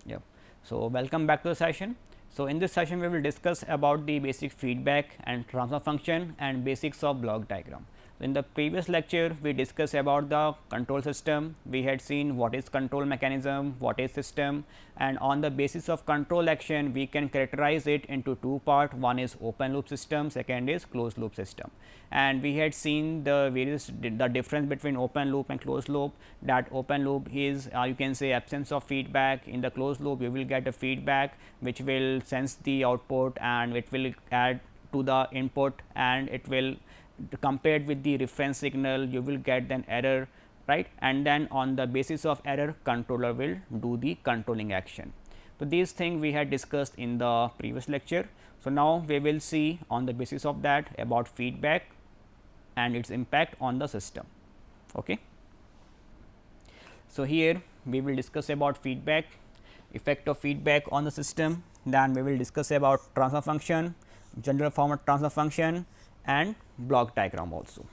Yep. So, welcome back to the session. So, in this session we will discuss about the basic feedback and transfer function and basics of block diagram. In the previous lecture we discussed about the control system. We had seen what is control mechanism, what is system, and on the basis of control action we can characterize it into two parts. One is open loop system, second is closed loop system. And we had seen the the difference between open loop and closed loop. That open loop is you can say absence of feedback. In the closed loop you will get a feedback which will sense the output and it will add to the input, and it will compared with the reference signal you will get then error, right, and then on the basis of error controller will do the controlling action. So, these things we had discussed in the previous lecture. So, now we will see on the basis of that about feedback and its impact on the system. Okay. So, here we will discuss about feedback, effect of feedback on the system, then we will discuss about transfer function, general form of transfer function and block diagram also,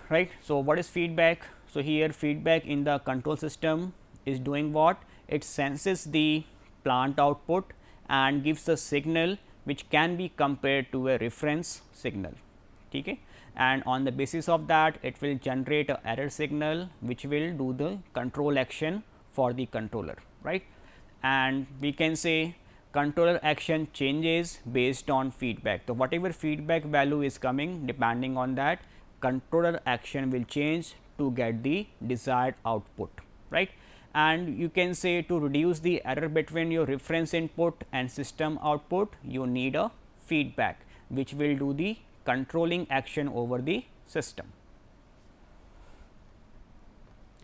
right. So, what is feedback? So, here feedback in the control system is doing what? It senses the plant output and gives a signal which can be compared to a reference signal, okay, and on the basis of that it will generate a error signal which will do the control action for the controller, right. And we can say controller action changes based on feedback. So, whatever feedback value is coming, depending on that controller action will change to get the desired output, right. And you can say to reduce the error between your reference input and system output, you need a feedback which will do the controlling action over the system,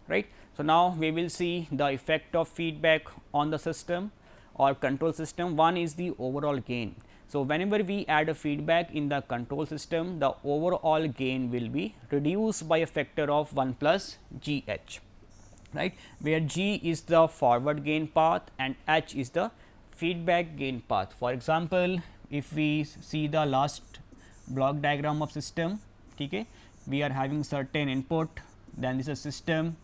right. So, now we will see the effect of feedback on the system or control system. One is the overall gain. So, whenever we add a feedback in the control system, the overall gain will be reduced by a factor of 1 plus G h, right, where G is the forward gain path and H is the feedback gain path. For example, if we see the last block diagram of system, okay, we are having certain input, then this is a system,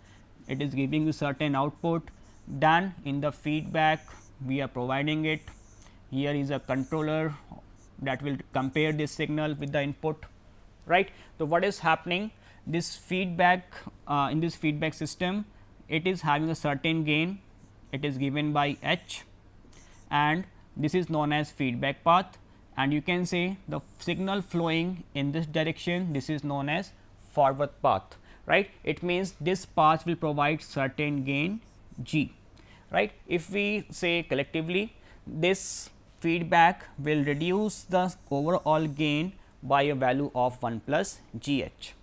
it is giving you certain output, then in the feedback we are providing it. Here is a controller that will compare this signal with the input, right. So, what is happening? This feedback in this feedback system, it is having a certain gain, it is given by H, and this is known as feedback path, and you can say the signal flowing in this direction, this is known as forward path, right. It means this path will provide certain gain G, right. If we say collectively, this feedback will reduce the overall gain by a value of 1 plus G h,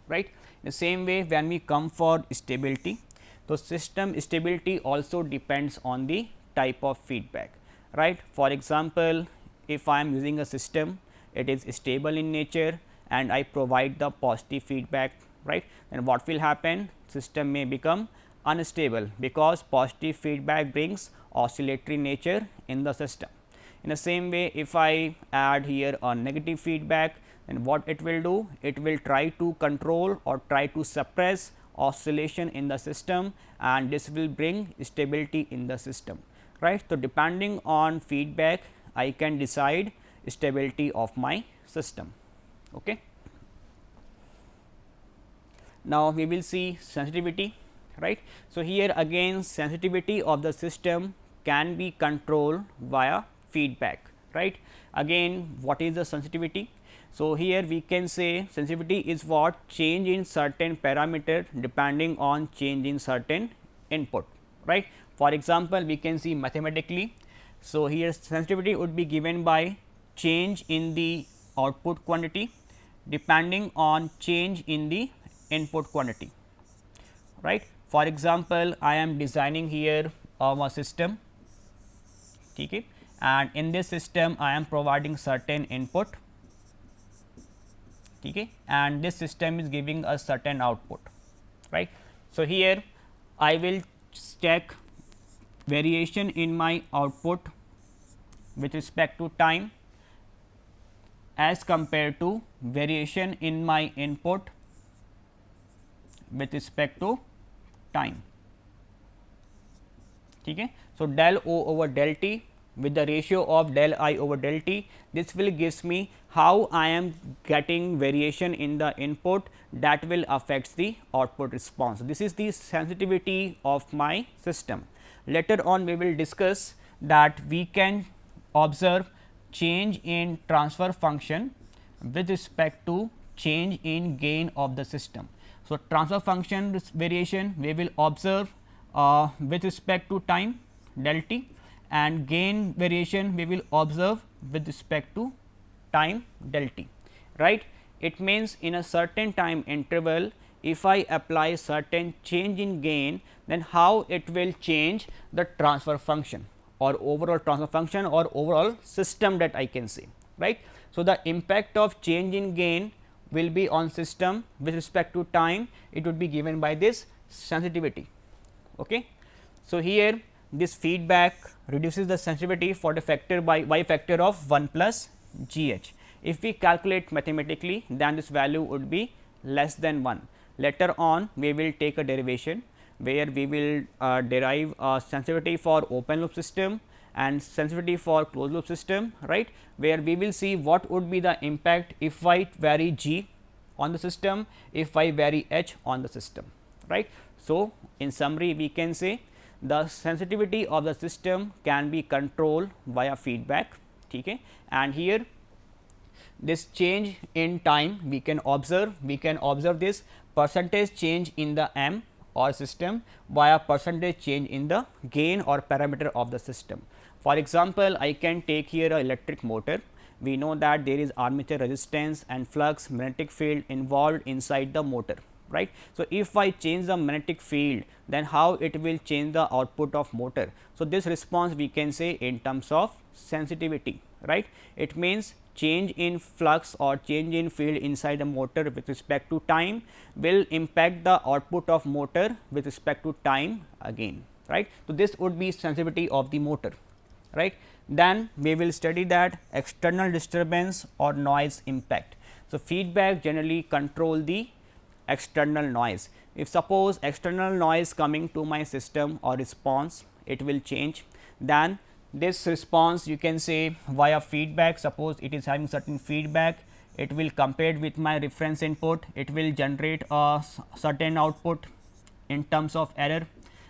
right. In the same way, when we come for stability, so system stability also depends on the type of feedback, right. For example, if I am using a system, it is stable in nature and I provide the positive feedback, right, then what will happen? System may become unstable because positive feedback brings oscillatory nature in the system. In the same way, if I add here a negative feedback, then what it will do? It will try to control or try to suppress oscillation in the system, and this will bring stability in the system, right. So, depending on feedback I can decide stability of my system. Okay. Now, we will see sensitivity, right. So, here again sensitivity of the system can be controlled via feedback, right. Again, what is the sensitivity? So, here we can say sensitivity is what? Change in certain parameter depending on change in certain input, right. For example, we can see mathematically. So, here sensitivity would be given by change in the output quantity depending on change in the input quantity, right. For example, I am designing here a system, okay, and in this system I am providing certain input, okay, and this system is giving a certain output, right. So, here I will check variation in my output with respect to time as compared to variation in my input with respect to time. ठीक है. So, del O over del t with the ratio of del I over del t, this will gives me how I am getting variation in the input that will affects the output response. This is the sensitivity of my system. Later on we will discuss that we can observe change in transfer function with respect to change in gain of the system. So, transfer function variation we will observe with respect to time del t, and gain variation we will observe with respect to time del t, right. It means in a certain time interval, if I apply certain change in gain, then how it will change the transfer function or overall transfer function or overall system that I can say, right. So, the impact of change in gain will be on system with respect to time, it would be given by this sensitivity. Okay. So, here this feedback reduces the sensitivity for the factor by factor of 1 plus g h. If we calculate mathematically, then this value would be less than 1. Later on we will take a derivation where we will derive a sensitivity for open loop system and sensitivity for closed loop system, right, where we will see what would be the impact if I vary g on the system, if I vary h on the system, right. So, in summary we can say the sensitivity of the system can be controlled via feedback, okay. And here this change in time we can observe this percentage change in the M or system via percentage change in the gain or parameter of the system. For example, I can take here a electric motor. We know that there is armature resistance and flux magnetic field involved inside the motor, right. So, if I change the magnetic field, then how it will change the output of motor. So, this response we can say in terms of sensitivity, right. It means change in flux or change in field inside the motor with respect to time will impact the output of motor with respect to time again, right. So, this would be sensitivity of the motor, right. Then we will study that external disturbance or noise impact. So, feedback generally control the external noise. If suppose external noise coming to my system or response, it will change, then this response you can say via feedback. Suppose it is having certain feedback, it will compare with my reference input, it will generate a certain output in terms of error.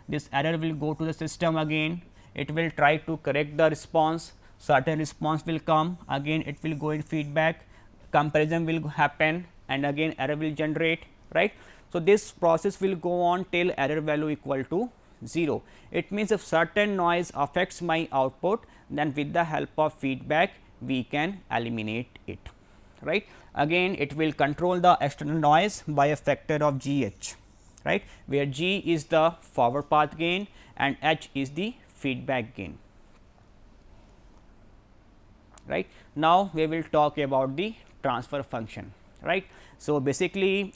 This error will go to the system again, it will try to correct the response, certain response will come, again it will go in feedback, comparison will happen and again error will generate, right. So, this process will go on till error value equal to 0. It means if certain noise affects my output, then with the help of feedback we can eliminate it, right. Again it will control the external noise by a factor of g h, right, where g is the forward path gain and h is the feedback gain, right. Now, we will talk about the transfer function, right. So, basically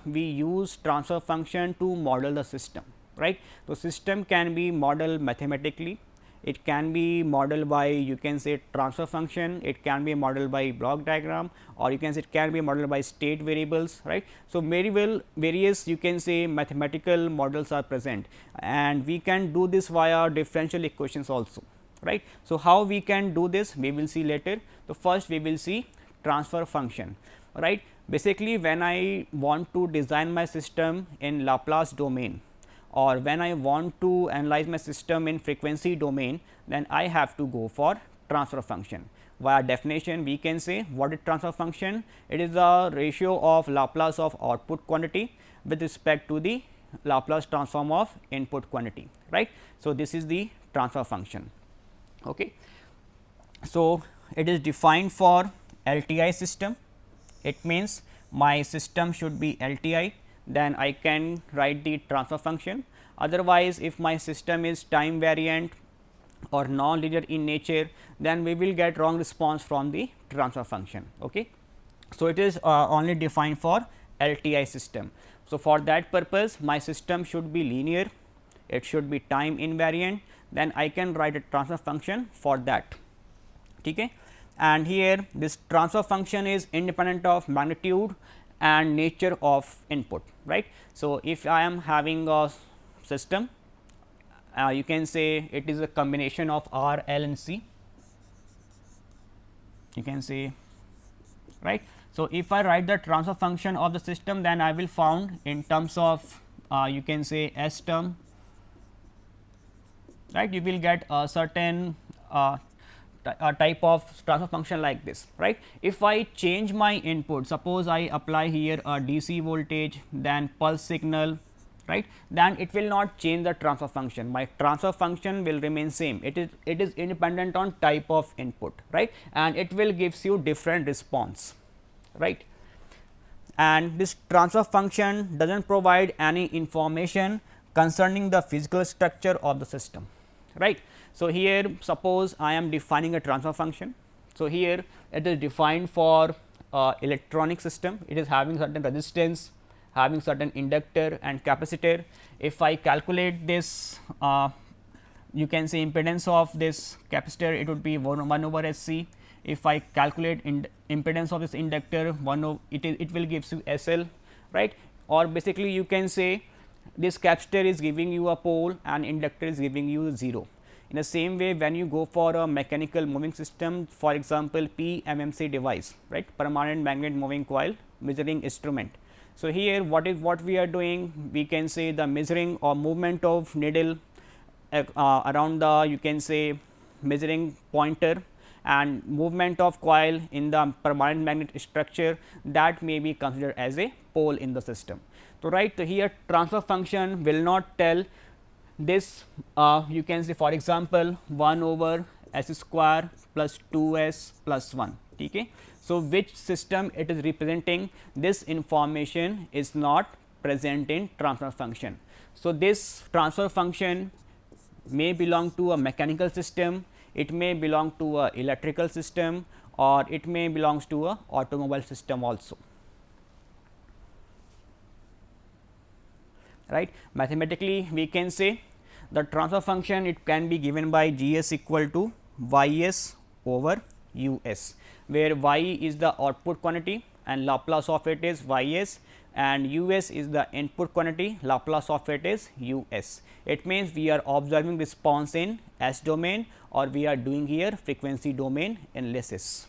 we use transfer function to model the system, right. So, system can be modeled mathematically, it can be modeled by you can say transfer function, it can be modeled by block diagram, or you can say it can be modeled by state variables, right. So, various you can say mathematical models are present and we can do this via differential equations also, right. So, how we can do this we will see later. So, first we will see transfer function, right. Basically, when I want to design my system in Laplace domain or when I want to analyze my system in frequency domain, then I have to go for transfer function. Via definition we can say what is transfer function? It is the ratio of Laplace of output quantity with respect to the Laplace transform of input quantity, right. So, this is the transfer function. Okay. So, it is defined for LTI system. It means my system should be LTI, then I can write the transfer function. Otherwise, if my system is time variant or non-linear in nature, then we will get wrong response from the transfer function. Okay. So, it is only defined for LTI system. So, for that purpose my system should be linear, it should be time invariant, then I can write a transfer function for that. Okay. And here this transfer function is independent of magnitude and nature of input, right. So, if I am having a system you can say it is a combination of R, L and C, you can say, right. So, if I write the transfer function of the system, then I will found in terms of you can say S term, right. You will get a certain type of transfer function like this, right. If I change my input, suppose I apply here a DC voltage, then pulse signal, right, then it will not change the transfer function. My transfer function will remain same. It is independent on type of input, right, and it will gives you different response, right. And this transfer function does not provide any information concerning the physical structure of the system, right. So, here suppose I am defining a transfer function. So, here it is defined for electronic system, it is having certain resistance, having certain inductor and capacitor. If I calculate this you can say impedance of this capacitor, it would be 1 over S C. If I calculate impedance of this inductor, it will gives you S L, right, or basically you can say this capacitor is giving you a pole and inductor is giving you 0. In the same way, when you go for a mechanical moving system, for example, PMMC device, right, permanent magnet moving coil measuring instrument. So, here what we are doing, we can say the measuring or movement of needle around the, you can say, measuring pointer, and movement of coil in the permanent magnet structure, that may be considered as a pole in the system. So, right, so here transfer function will not tell this you can say, for example, 1 over S square plus 2 S plus 1. Okay. So, which system it is representing, this information is not present in transfer function. So, this transfer function may belong to a mechanical system, it may belong to a electrical system, or it may belongs to a automobile system also, right. Mathematically we can say the transfer function, it can be given by G s equal to Y s over U s, where Y is the output quantity and Laplace of it is Y s, and U s is the input quantity, Laplace of it is U s. It means we are observing response in S domain, or we are doing here frequency domain in lasses,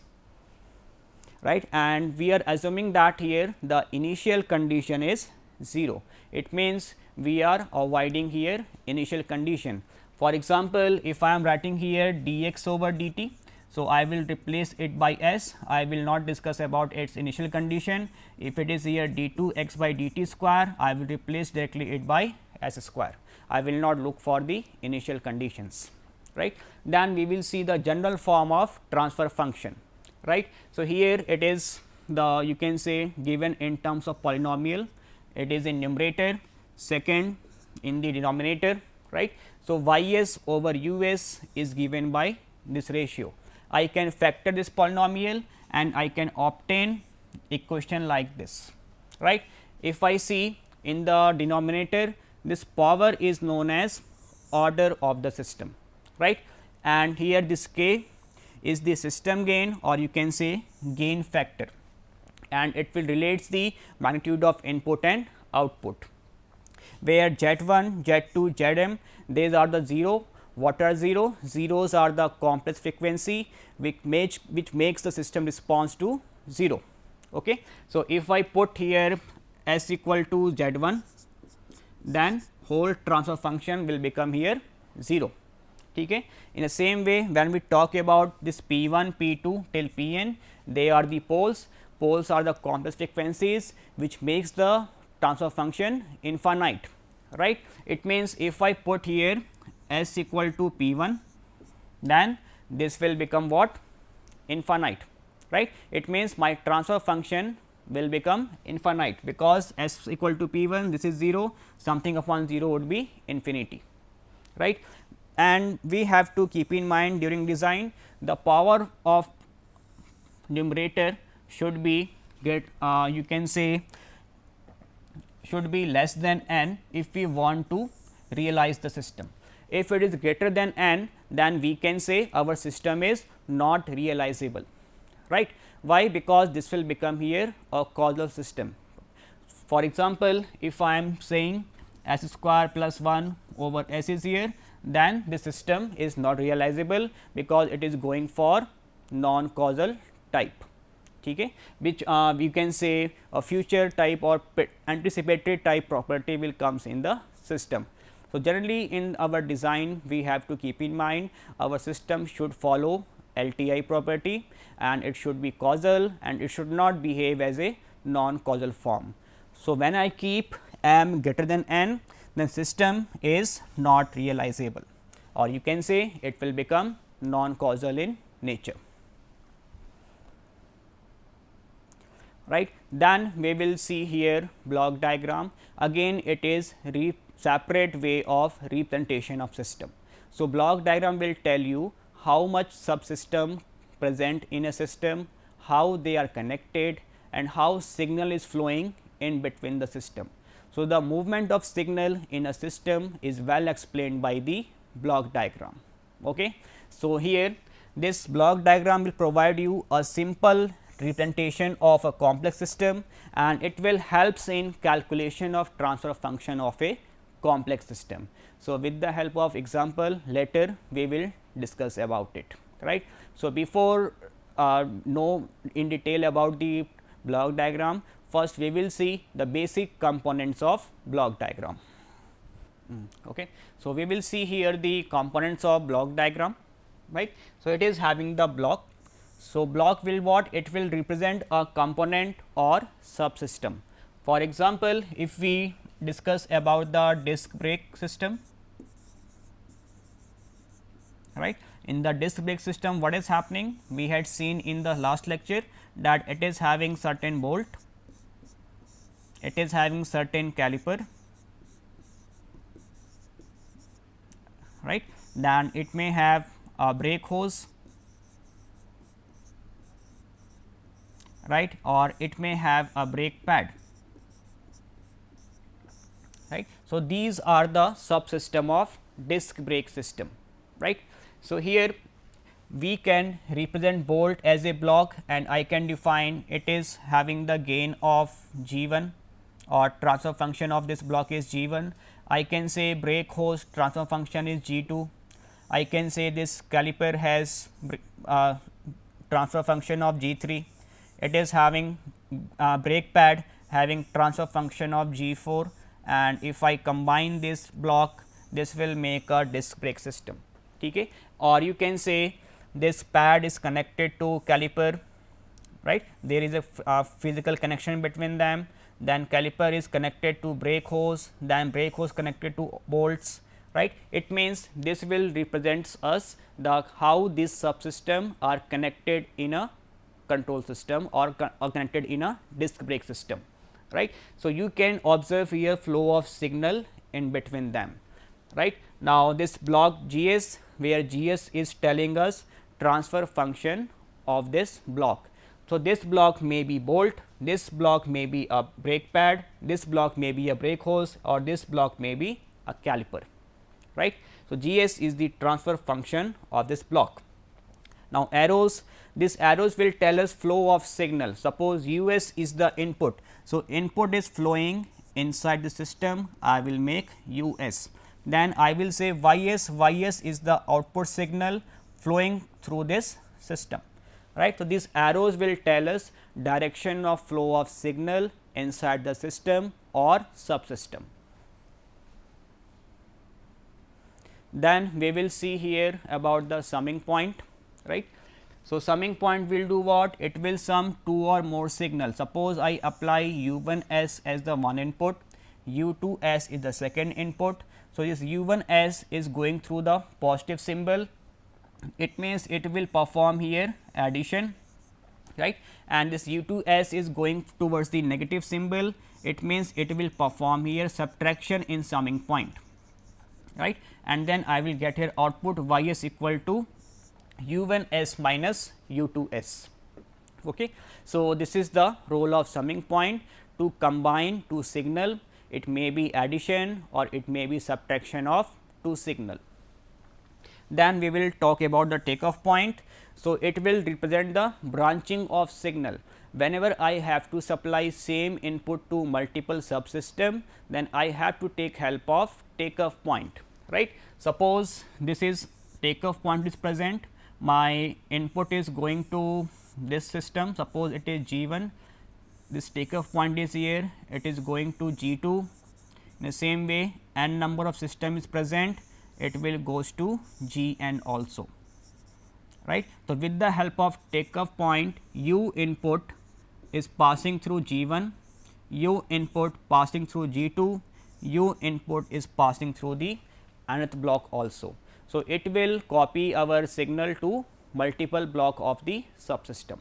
right, and we are assuming that here the initial condition is 0. It means we are avoiding here initial condition. For example, if I am writing here dx over dt, so I will replace it by S, I will not discuss about its initial condition. If it is here d2 x by dt square, I will replace directly it by S square. I will not look for the initial conditions, right. Then we will see the general form of transfer function, right. So, here it is the, you can say, given in terms of polynomial, it is in numerator, second in the denominator, right. So, Y s over U s is given by this ratio. I can factor this polynomial and I can obtain equation like this, right. If I see in the denominator, this power is known as order of the system, right, and here this K is the system gain, or you can say gain factor, and it will relates the magnitude of input and output, where Z1, Z2, Zm, these are the 0. What are 0? Zeros are the complex frequency which makes the system response to 0. Okay. So, if I put here S equal to Z1, then whole transfer function will become here 0. Okay. In the same way, when we talk about this P1, P2 till Pn, they are the poles. Poles are the complex frequencies which makes the transfer function infinite, right. It means if I put here S equal to P1, then this will become what? Infinite, right. It means my transfer function will become infinite, because S equal to P1, this is 0, something upon 0 would be infinity, right. And we have to keep in mind during design, the power of numerator should be you can say should be less than n if we want to realize the system. If it is greater than n, then we can say our system is not realizable, right. Why? Because this will become here a causal system. For example, if I am saying s square plus 1 over s is here, then the system is not realizable because it is going for non causal type. Okay, which you can say a future type or anticipated type property will comes in the system. So, generally in our design we have to keep in mind our system should follow LTI property and it should be causal and it should not behave as a non causal form. So, when I keep m greater than n, then system is not realizable, or you can say it will become non causal in nature. Right. Then we will see here block diagram. Again it is separate way of representation of system. So, block diagram will tell you how much subsystem present in a system, how they are connected and how signal is flowing in between the system. So, the movement of signal in a system is well explained by the block diagram. Okay. So, here this block diagram will provide you a simple representation of a complex system and it will helps in calculation of transfer function of a complex system. So, with the help of example later we will discuss about it, right. So, before know in detail about the block diagram, first we will see the basic components of block diagram. Okay. So, we will see here the components of block diagram, right. So, it is having the block. So, block will what? It will represent a component or subsystem. For example, if we discuss about the disc brake system, right. In the disc brake system, what is happening? We had seen in the last lecture that it is having certain bolt, it is having certain caliper, right. Then it may have a brake hose, right, or it may have a brake pad, right. So, these are the subsystem of disc brake system, right. So, here we can represent bolt as a block and I can define it is having the gain of G1 or transfer function of this block is G1. I can say brake hose transfer function is G2. I can say this caliper has transfer function of G3. It is having brake pad having transfer function of G4 and if I combine this block, this will make a disc brake system. Okay. Or you can say this pad is connected to caliper, right. There is a physical connection between them, then caliper is connected to brake hose, then brake hose connected to bolts, right. It means this will represents us the how this subsystem are connected in a control system or connected in a disc brake system, right. So, you can observe here flow of signal in between them, right. Now, this block GS where GS is telling us transfer function of this block. So, this block may be bolt, this block may be a brake pad, this block may be a brake hose or this block may be a caliper, right. So, GS is the transfer function of this block. Now, arrows, these arrows will tell us flow of signal. Suppose US is the input. So, input is flowing inside the system, I will make US. Then I will say YS, YS is the output signal flowing through this system, right. So, these arrows will tell us direction of flow of signal inside the system or subsystem. Then we will see here about the summing point, right. So, summing point will do what? It will sum two or more signals. Suppose I apply U1s as the one input, U2s is the second input. So, this U1s is going through the positive symbol, it means it will perform here addition, right, and this U2s is going towards the negative symbol, it means it will perform here subtraction in summing point, right, and then I will get here output Ys equal to U1s minus U2s. Okay. So, this is the role of summing point to combine two signal, it may be addition or it may be subtraction of two signal. Then we will talk about the takeoff point. So, it will represent the branching of signal. Whenever I have to supply same input to multiple subsystem, then I have to take help of takeoff point, right. Suppose this is takeoff point is present, my input is going to this system, suppose it is G1, this takeoff point is here, it is going to G2. In the same way, n number of system is present, it will goes to Gn also, right. So, with the help of takeoff point, U input is passing through G1, U input passing through G2, U input is passing through the nth block also. So, it will copy our signal to multiple block of the subsystem.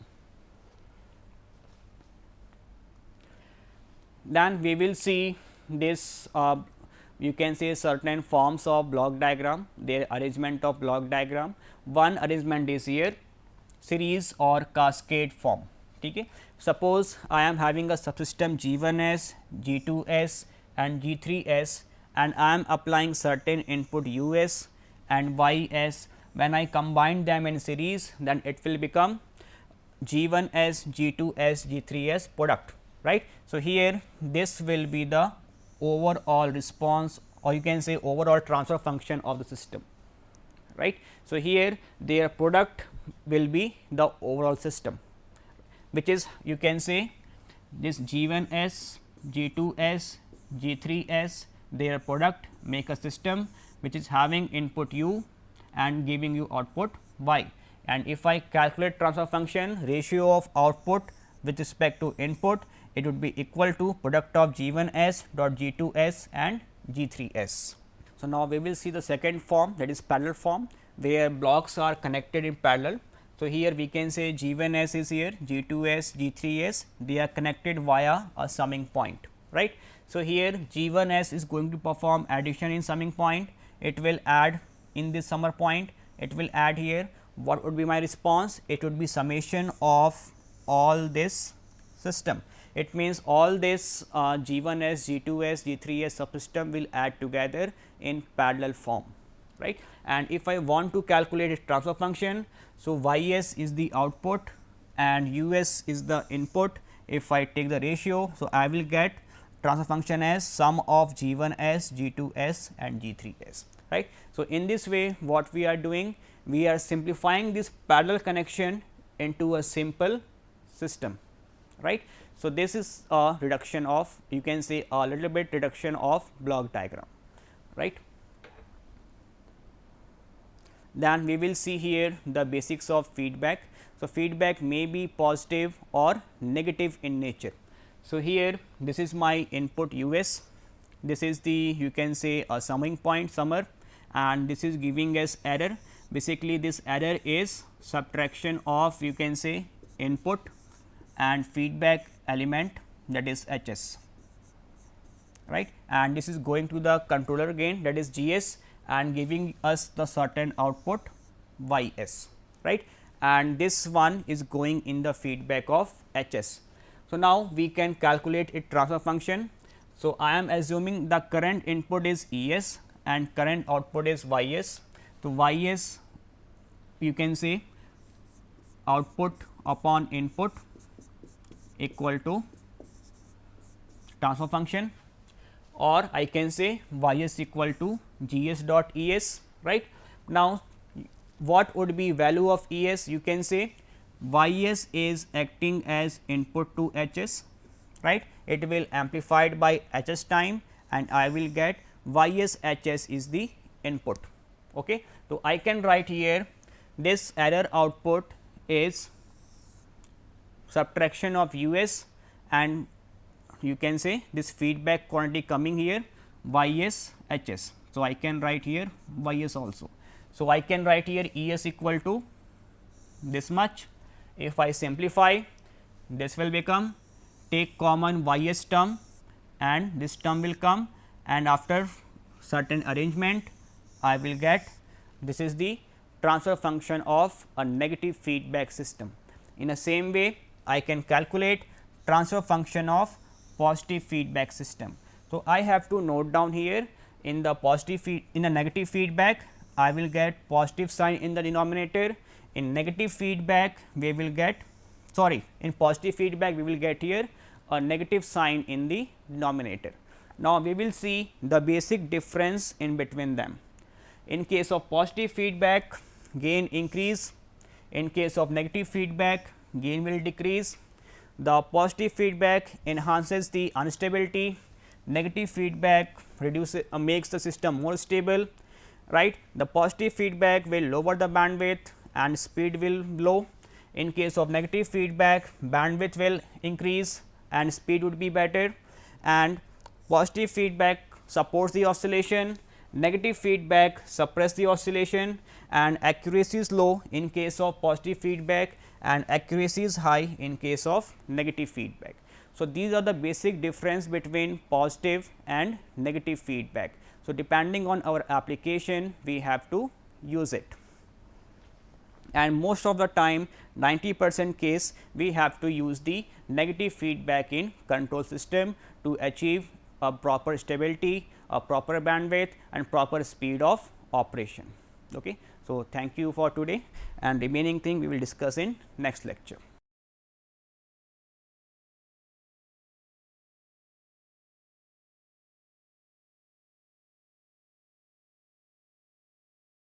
Then we will see this you can say certain forms of block diagram, their arrangement of block diagram. One arrangement is here series or cascade form. Okay. Suppose I am having a subsystem G1s, G2s and G3s, and I am applying certain input us and ys. When I combine them in series, then it will become G1s, G2s, G3s product, right. So, here this will be the overall response, or you can say overall transfer function of the system, right. So, here their product will be the overall system, which is you can say this G1s, G2s, G3s, their product make a system which is having input u and giving you output y. And if I calculate transfer function, ratio of output with respect to input, it would be equal to product of G1s dot G2s and G3s. So, now we will see the second form, that is parallel form, where blocks are connected in parallel. So, here we can say G1s is here, G2s, G3s, they are connected via a summing point, right. So, here G1s is going to perform addition in summing point, it will add in this summer point, it will add here. What would be my response? It would be summation of all this system. It means all this G1s, G2s, G3s subsystem will add together in parallel form, right. And if I want to calculate its transfer function, so ys is the output and us is the input. If I take the ratio, so I will get transfer function as sum of G1s, G2s and G3s, right. So, in this way what we are doing, we are simplifying this parallel connection into a simple system, right. So, this is a reduction of, you can say a little bit reduction of block diagram, right. Then we will see here the basics of feedback. So, feedback may be positive or negative in nature. So, here this is my input us, this is the you can say a summing point summer, and this is giving us error. Basically, this error is subtraction of you can say input and feedback element, that is Hs, right, and this is going to the controller gain, that is Gs, and giving us the certain output Ys, right, and this one is going in the feedback of Hs. So, now we can calculate its transfer function. So, I am assuming the current input is Es and current output is Ys. So, Ys you can say output upon input equal to transfer function, or I can say Ys equal to Gs dot Es, right. Now, what would be value of Es? You can say Ys is acting as input to Hs, right. It will amplified by Hs time and I will get Ys Hs is the input. Okay. So, I can write here this error output is subtraction of us and you can say this feedback quantity coming here Ys Hs. So, I can write here Ys also. So, I can write here Es equal to this much. If I simplify, this will become take common Ys term and this term will come, and after certain arrangement I will get this is the transfer function of a negative feedback system. In the same way, I can calculate transfer function of positive feedback system. So, I have to note down here in the positive in the negative feedback, I will get positive sign in the denominator. In negative feedback we will get, sorry, in positive feedback we will get here a negative sign in the denominator. Now, we will see the basic difference in between them. In case of positive feedback, gain increase. In case of negative feedback, gain will decrease. The positive feedback enhances the instability, negative feedback reduces makes the system more stable, right. The positive feedback will lower the bandwidth and speed will low. In case of negative feedback, bandwidth will increase and speed would be better, and positive feedback supports the oscillation, negative feedback suppress the oscillation, and accuracy is low in case of positive feedback and accuracy is high in case of negative feedback. So, these are the basic difference between positive and negative feedback. So, depending on our application we have to use it, and most of the time 90% case we have to use the negative feedback in control system to achieve a proper stability, a proper bandwidth and proper speed of operation. Okay. So, thank you for today, and remaining thing we will discuss in next lecture.